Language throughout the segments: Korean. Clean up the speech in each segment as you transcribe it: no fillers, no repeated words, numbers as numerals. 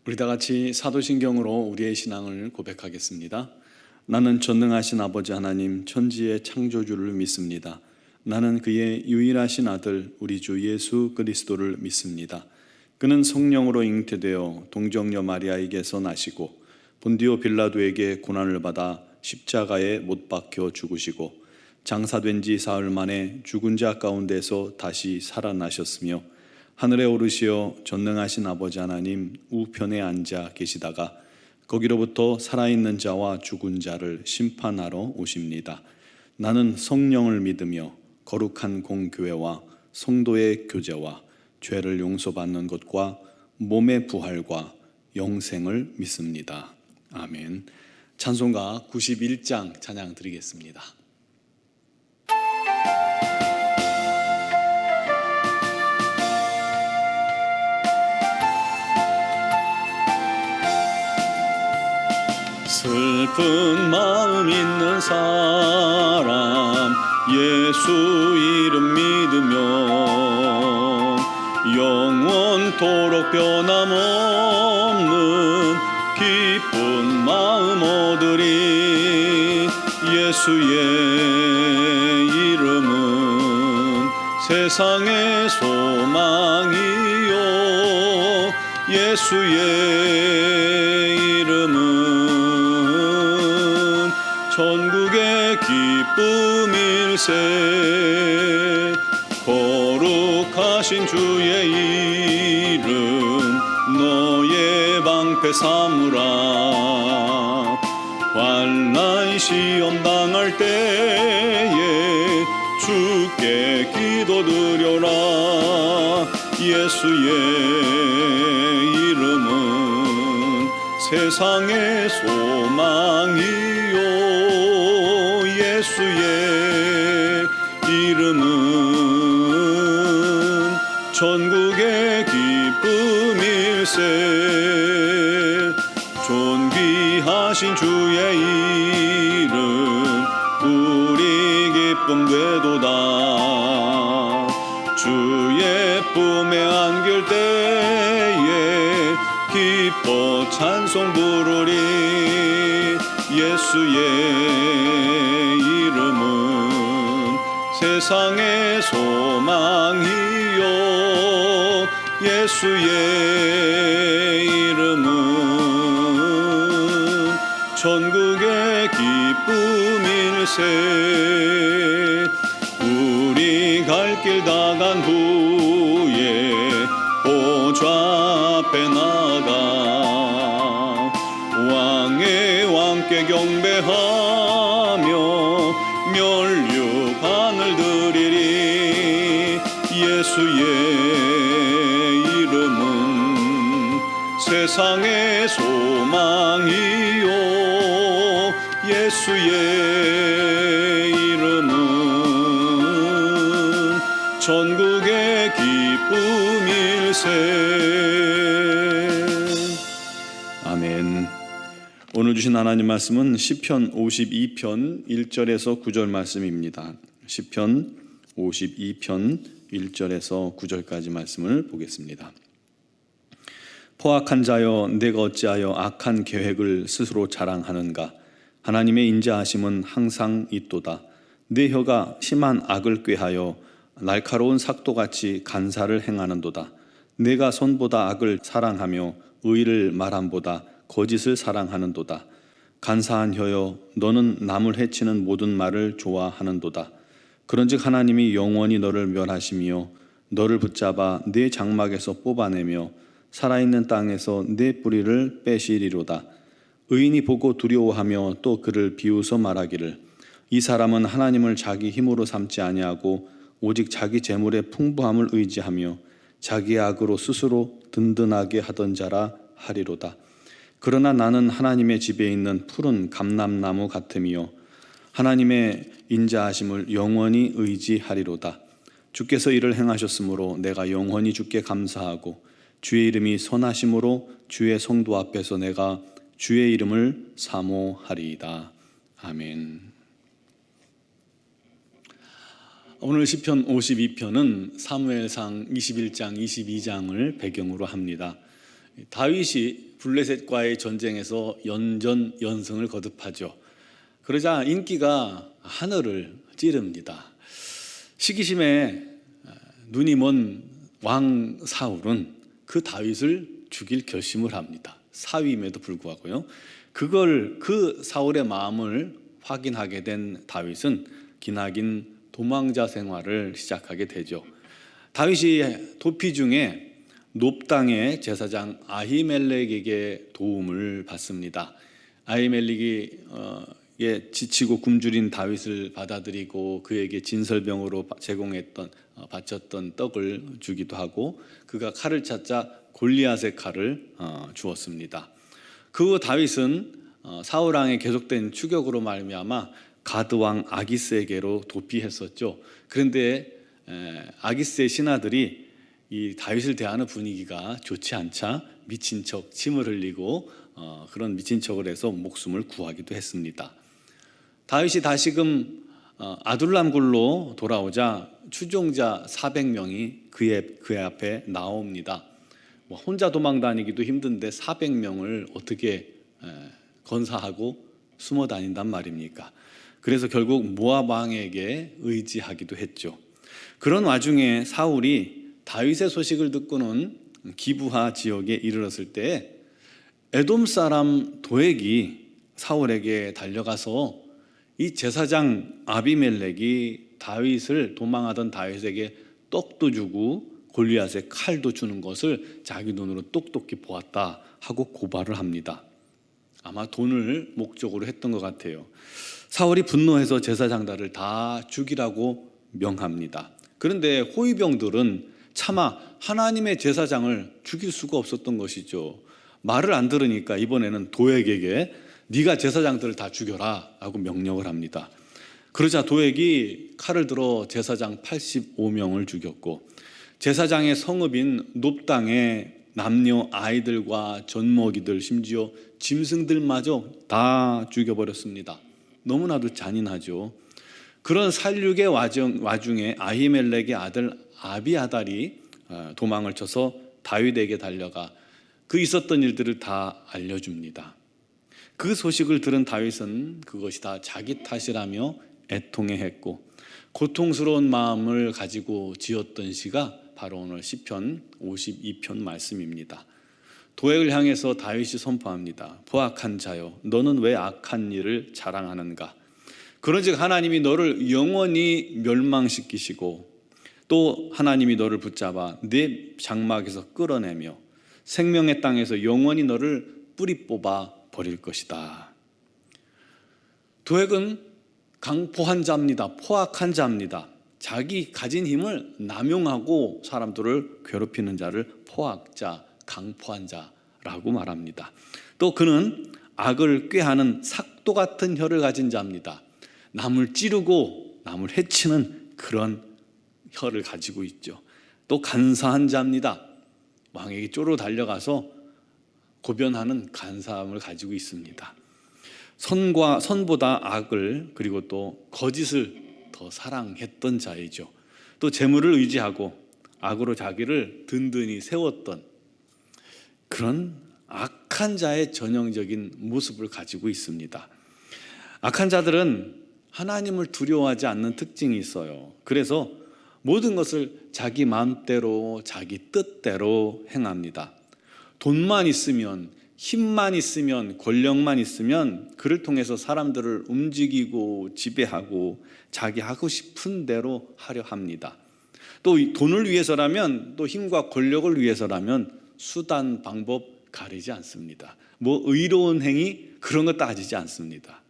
우리 다 같이 사도신경으로 우리의 신앙을 고백하겠습니다. 나는 전능하신 아버지 하나님 천지의 창조주를 믿습니다. 나는 그의 유일하신 아들 우리 주 예수 그리스도를 믿습니다. 그는 성령으로 잉태되어 동정녀 마리아에게서 나시고 본디오 빌라도에게 고난을 받아 십자가에 못 박혀 죽으시고 장사된 지 사흘 만에 죽은 자 가운데서 다시 살아나셨으며 하늘에 오르시어 전능하신 아버지 하나님 우편에 앉아 계시다가 거기로부터 살아있는 자와 죽은 자를 심판하러 오십니다. 나는 성령을 믿으며 거룩한 공교회와 성도의 교제와 죄를 용서받는 것과 몸의 부활과 영생을 믿습니다. 아멘. 찬송가 91장 찬양 드리겠습니다. 슬픈 마음 있는 사람 예수 이름 믿으며 영원토록 변함없는 기쁜 마음 얻으리. 예수의 이름은 세상의 소망이요 예수의 이름은 천국의 기쁨일세. 거룩하신 주의 이름 너의 방패 삼으라. 환난 시험 당할 때에 주께 기도드려라. 예수의 이름은 세상의 소망이요 예수의 이름은 천국의 기쁨일세. 존귀하신 주의 이름 우리 기쁨 되도다. 주의 품에 안길 때에 기뻐 찬송 부르리. 예수의 이름은 세상의 소망이요 예수의 이름은 천국의 기쁨일세. 우리 갈 길 다 간 후에 보좌 앞에 나가 왕의 왕께 경배하며 멸류관을 드리리. 예수의 이름은 세상의 소망이요 예수의 이름은 천국의 기쁨일세. 아멘. 오늘 주신 하나님 말씀은 시편 52편 1절에서 9절 말씀입니다. 시편 52편 1절에서 9절까지 말씀을 보겠습니다. 포악한 자여 내가 어찌하여 악한 계획을 스스로 자랑하는가. 하나님의 인자하심은 항상 있도다. 내 혀가 심한 악을 꾀하여 날카로운 삭도같이 간사를 행하는도다. 내가 선보다 악을 사랑하며 의를 말함보다 거짓을 사랑하는도다. 간사한 혀여 너는 남을 해치는 모든 말을 좋아하는도다. 그런즉 하나님이 영원히 너를 멸하시며 너를 붙잡아 내 장막에서 뽑아내며 살아있는 땅에서 내 뿌리를 빼시리로다. 의인이 보고 두려워하며 또 그를 비웃어 말하기를 이 사람은 하나님을 자기 힘으로 삼지 아니하고 오직 자기 재물의 풍부함을 의지하며 자기의 악으로 스스로 든든하게 하던 자라 하리로다. 그러나 나는 하나님의 집에 있는 푸른 감람나무 같으며 하나님의 인자하심을 영원히 의지하리로다. 주께서 이를 행하셨으므로 내가 영원히 주께 감사하고 주의 이름이 선하심으로 주의 성도 앞에서 내가 주의 이름을 사모하리이다. 아멘. 오늘 시편 52편은 사무엘상 21장, 22장을 배경으로 합니다. 다윗이 블레셋과의 전쟁에서 연전연승을 거듭하죠. 그러자 인기가 하늘을 찌릅니다. 시기심에 눈이 먼 왕 사울은 그 다윗을 죽일 결심을 합니다. 사위임에도 불구하고요. 그 사울의 마음을 확인하게 된 다윗은 기나긴 도망자 생활을 시작하게 되죠. 다윗이 도피 중에 놉 땅의 제사장 아히멜렉에게 도움을 받습니다. 아히멜렉이 지치고 굶주린 다윗을 받아들이고 그에게 진설병으로 바쳤던 떡을 주기도 하고, 그가 칼을 찾자 골리앗의 칼을 주었습니다. 그 후 다윗은 사울 왕의 계속된 추격으로 말미암아 가드 왕 아기스에게로 도피했었죠. 그런데 아기스의 신하들이 이 다윗을 대하는 분위기가 좋지 않자 미친 척 침을 흘리고 그런 미친 척을 해서 목숨을 구하기도 했습니다. 다윗이 다시금 아둘람 굴로 돌아오자 추종자 400명이 그의 앞에 나옵니다. 혼자 도망 다니기도 힘든데 400명을 어떻게 건사하고 숨어 다닌단 말입니까? 그래서 결국 모압 왕에게 의지하기도 했죠. 그런 와중에 사울이 다윗의 소식을 듣고는 기브하 지역에 이르렀을 때 에돔 사람 도액이 사울에게 달려가서 이 제사장 아비멜렉이 도망하던 다윗에게 떡도 주고 골리앗의 칼도 주는 것을 자기 눈으로 똑똑히 보았다 하고 고발을 합니다. 아마 돈을 목적으로 했던 것 같아요. 사울이 분노해서 제사장들을 다 죽이라고 명합니다. 그런데 호위병들은 차마 하나님의 제사장을 죽일 수가 없었던 것이죠. 말을 안 들으니까 이번에는 도액에게 네가 제사장들을 다 죽여라 하고 명령을 합니다. 그러자 도액이 칼을 들어 제사장 85명을 죽였고, 제사장의 성읍인 놉 땅의 남녀 아이들과 젖먹이들, 심지어 짐승들마저 다 죽여버렸습니다. 너무나도 잔인하죠. 그런 살육의 와중에 아히멜렉의 아들 아비아달이 도망을 쳐서 다윗에게 달려가 그 있었던 일들을 다 알려줍니다. 그 소식을 들은 다윗은 그것이 다 자기 탓이라며 애통해했고, 고통스러운 마음을 가지고 지었던 시가 바로 오늘 시편 52편 말씀입니다. 도액을 향해서 다윗이 선포합니다. 포악한 자여, 너는 왜 악한 일을 자랑하는가? 그런즉 하나님이 너를 영원히 멸망시키시고 또 하나님이 너를 붙잡아 내 장막에서 끌어내며 생명의 땅에서 영원히 너를 뿌리 뽑아 버릴 것이다. 도액은 강포한 자입니다. 포악한 자입니다. 자기 가진 힘을 남용하고 사람들을 괴롭히는 자를 포악자, 강포한 자라고 말합니다. 또 그는 악을 꾀하는 삭도 같은 혀를 가진 자입니다. 남을 찌르고 남을 해치는 그런 혀를 가지고 있죠. 또 간사한 자입니다. 왕에게 쪼로 달려가서 고변하는 간사함을 가지고 있습니다. 선보다 악을, 그리고 또 거짓을 더 사랑했던 자이죠. 또 재물을 의지하고 악으로 자기를 든든히 세웠던 그런 악한 자의 전형적인 모습을 가지고 있습니다. 악한 자들은 하나님을 두려워하지 않는 특징이 있어요. 그래서 모든 것을 자기 마음대로, 자기 뜻대로 행합니다. 돈만 있으면, 힘만 있으면, 권력만 있으면 그를 통해서 사람들을 움직이고 지배하고 자기 하고 싶은 대로 하려 합니다. 또 돈을 위해서라면, 또 힘과 권력을 위해서라면 수단, 방법 가리지 않습니다. 의로운 행위 그런 거 따지지 않습니다.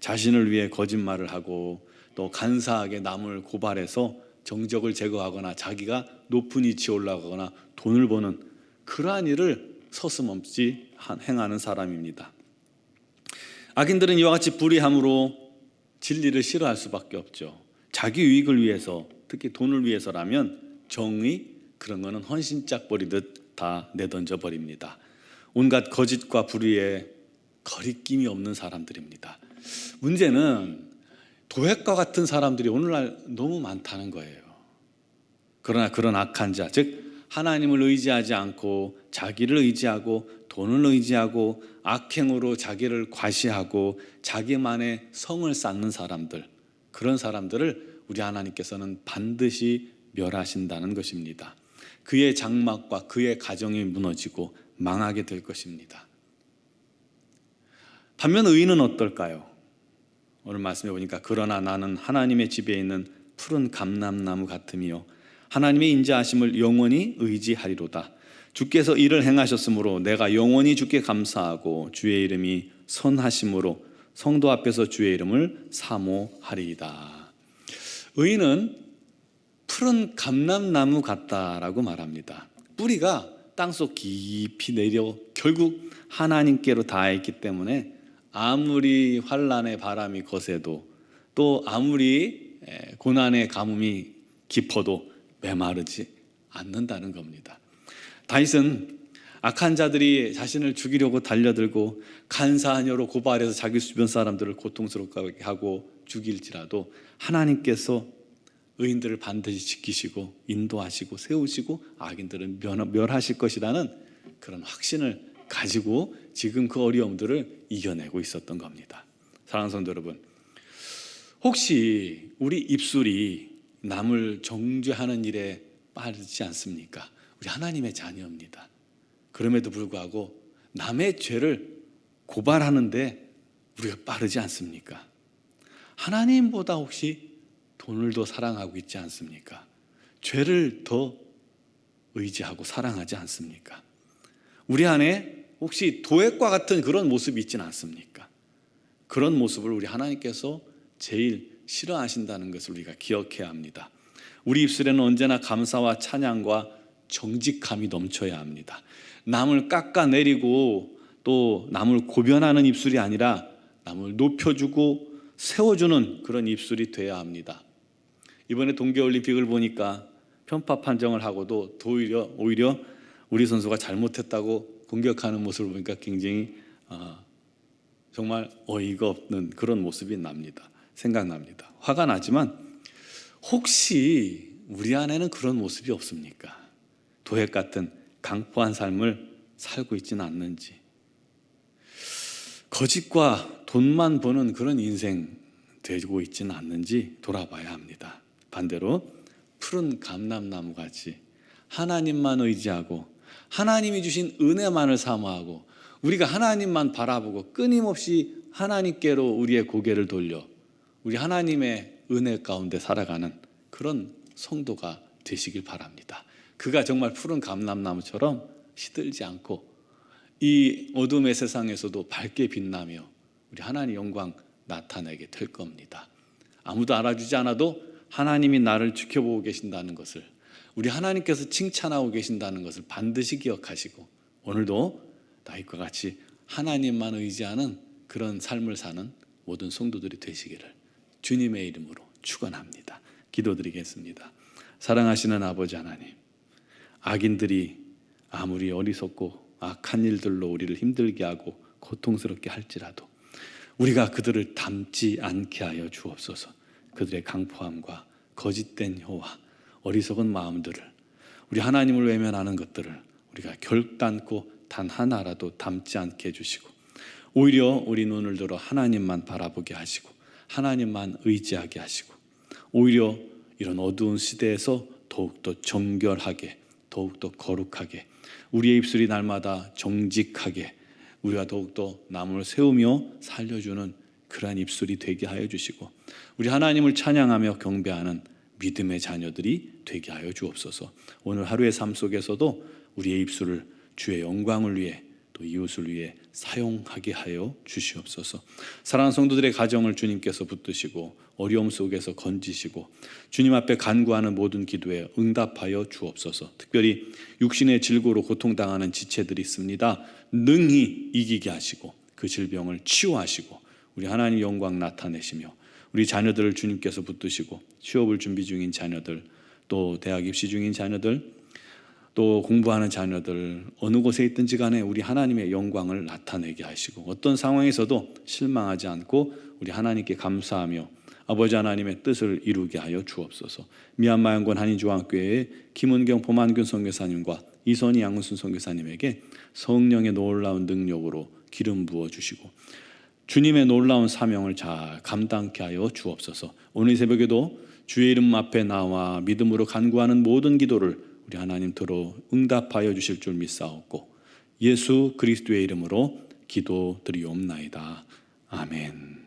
자신을 위해 거짓말을 하고 또 간사하게 남을 고발해서 정적을 제거하거나 자기가 높은 위치에 올라가거나 돈을 버는 그러한 일을 서슴없이 행하는 사람입니다. 악인들은 이와 같이 불의함으로 진리를 싫어할 수밖에 없죠. 자기 유익을 위해서, 특히 돈을 위해서라면 정의, 그런 거는 헌신짝 버리듯 다 내던져 버립니다. 온갖 거짓과 불의에 거리낌이 없는 사람들입니다. 문제는 도액과 같은 사람들이 오늘날 너무 많다는 거예요. 그러나 그런 악한 자, 즉 하나님을 의지하지 않고 자기를 의지하고 돈을 의지하고 악행으로 자기를 과시하고 자기만의 성을 쌓는 사람들, 그런 사람들을 우리 하나님께서는 반드시 멸하신다는 것입니다. 그의 장막과 그의 가정이 무너지고 망하게 될 것입니다. 반면 의인은 어떨까요? 오늘 말씀해 보니까 그러나 나는 하나님의 집에 있는 푸른 감람나무 같으며 하나님의 인자하심을 영원히 의지하리로다. 주께서 이를 행하셨으므로 내가 영원히 주께 감사하고 주의 이름이 선하심으로 성도 앞에서 주의 이름을 사모하리이다. 의인은 푸른 감람나무 같다라고 말합니다. 뿌리가 땅속 깊이 내려 결국 하나님께로 닿아있기 때문에 아무리 환난의 바람이 거세도 또 아무리 고난의 가뭄이 깊어도 메마르지 않는다는 겁니다. 다윗은 악한 자들이 자신을 죽이려고 달려들고 간사하녀로 고발해서 자기 주변 사람들을 고통스럽게 하고 죽일지라도 하나님께서 의인들을 반드시 지키시고 인도하시고 세우시고 악인들은 멸하실 것이라는 그런 확신을 가지고 지금 그 어려움들을 이겨내고 있었던 겁니다. 사랑하는 성도 여러분, 혹시 우리 입술이 남을 정죄하는 일에 빠르지 않습니까? 우리 하나님의 자녀입니다. 그럼에도 불구하고 남의 죄를 고발하는데 우리가 빠르지 않습니까? 하나님보다 혹시 돈을 더 사랑하고 있지 않습니까? 죄를 더 의지하고 사랑하지 않습니까? 우리 안에 혹시 도액과 같은 그런 모습이 있지는 않습니까? 그런 모습을 우리 하나님께서 제일 싫어하신다는 것을 우리가 기억해야 합니다. 우리 입술에는 언제나 감사와 찬양과 정직함이 넘쳐야 합니다. 남을 깎아내리고 또 남을 고변하는 입술이 아니라 남을 높여주고 세워주는 그런 입술이 돼야 합니다. 이번에 동계올림픽을 보니까 편파 판정을 하고도 오히려 우리 선수가 잘못했다고 공격하는 모습을 보니까 굉장히 정말 어이가 없는 그런 모습이 생각납니다. 화가 나지만 혹시 우리 안에는 그런 모습이 없습니까? 도액 같은 강포한 삶을 살고 있지는 않는지, 거짓과 돈만 버는 그런 인생 되고 있지는 않는지 돌아봐야 합니다. 반대로 푸른 감람나무 같이 하나님만 의지하고 하나님이 주신 은혜만을 사모하고 우리가 하나님만 바라보고 끊임없이 하나님께로 우리의 고개를 돌려 우리 하나님의 은혜 가운데 살아가는 그런 성도가 되시길 바랍니다. 그가 정말 푸른 감람나무처럼 시들지 않고 이 어둠의 세상에서도 밝게 빛나며 우리 하나님 영광 나타내게 될 겁니다. 아무도 알아주지 않아도 하나님이 나를 지켜보고 계신다는 것을, 우리 하나님께서 칭찬하고 계신다는 것을 반드시 기억하시고 오늘도 다윗과 같이 하나님만 의지하는 그런 삶을 사는 모든 성도들이 되시기를 주님의 이름으로 축원합니다. 기도드리겠습니다. 사랑하시는 아버지 하나님, 악인들이 아무리 어리석고 악한 일들로 우리를 힘들게 하고 고통스럽게 할지라도 우리가 그들을 닮지 않게 하여 주옵소서. 그들의 강포함과 거짓된 혀와 어리석은 마음들을, 우리 하나님을 외면하는 것들을 우리가 결단코 단 하나라도 담지 않게 해주시고 오히려 우리 눈을 들어 하나님만 바라보게 하시고 하나님만 의지하게 하시고 오히려 이런 어두운 시대에서 더욱더 정결하게, 더욱더 거룩하게, 우리의 입술이 날마다 정직하게 우리가 더욱더 남을 세우며 살려주는 그러한 입술이 되게 하여 주시고 우리 하나님을 찬양하며 경배하는 믿음의 자녀들이 되게 하여 주옵소서. 오늘 하루의 삶 속에서도 우리의 입술을 주의 영광을 위해 또 이웃을 위해 사용하게 하여 주시옵소서. 사랑하는 성도들의 가정을 주님께서 붙드시고 어려움 속에서 건지시고 주님 앞에 간구하는 모든 기도에 응답하여 주옵소서. 특별히 육신의 질고로 고통당하는 지체들이 있습니다. 능히 이기게 하시고 그 질병을 치유하시고 우리 하나님 영광 나타내시며 우리 자녀들을 주님께서 붙드시고 취업을 준비 중인 자녀들, 또 대학 입시 중인 자녀들, 또 공부하는 자녀들, 어느 곳에 있든지 간에 우리 하나님의 영광을 나타내게 하시고 어떤 상황에서도 실망하지 않고 우리 하나님께 감사하며 아버지 하나님의 뜻을 이루게 하여 주옵소서. 미얀마 연구원 한인중앙교회의 김은경 포만균 선교사님과 이선희 양순 선교사님에게 성령의 놀라운 능력으로 기름 부어 주시고 주님의 놀라운 사명을 잘 감당케 하여 주옵소서. 오늘 새벽에도 주의 이름 앞에 나와 믿음으로 간구하는 모든 기도를 우리 하나님 들어 응답하여 주실 줄 믿사옵고 예수 그리스도의 이름으로 기도드리옵나이다. 아멘.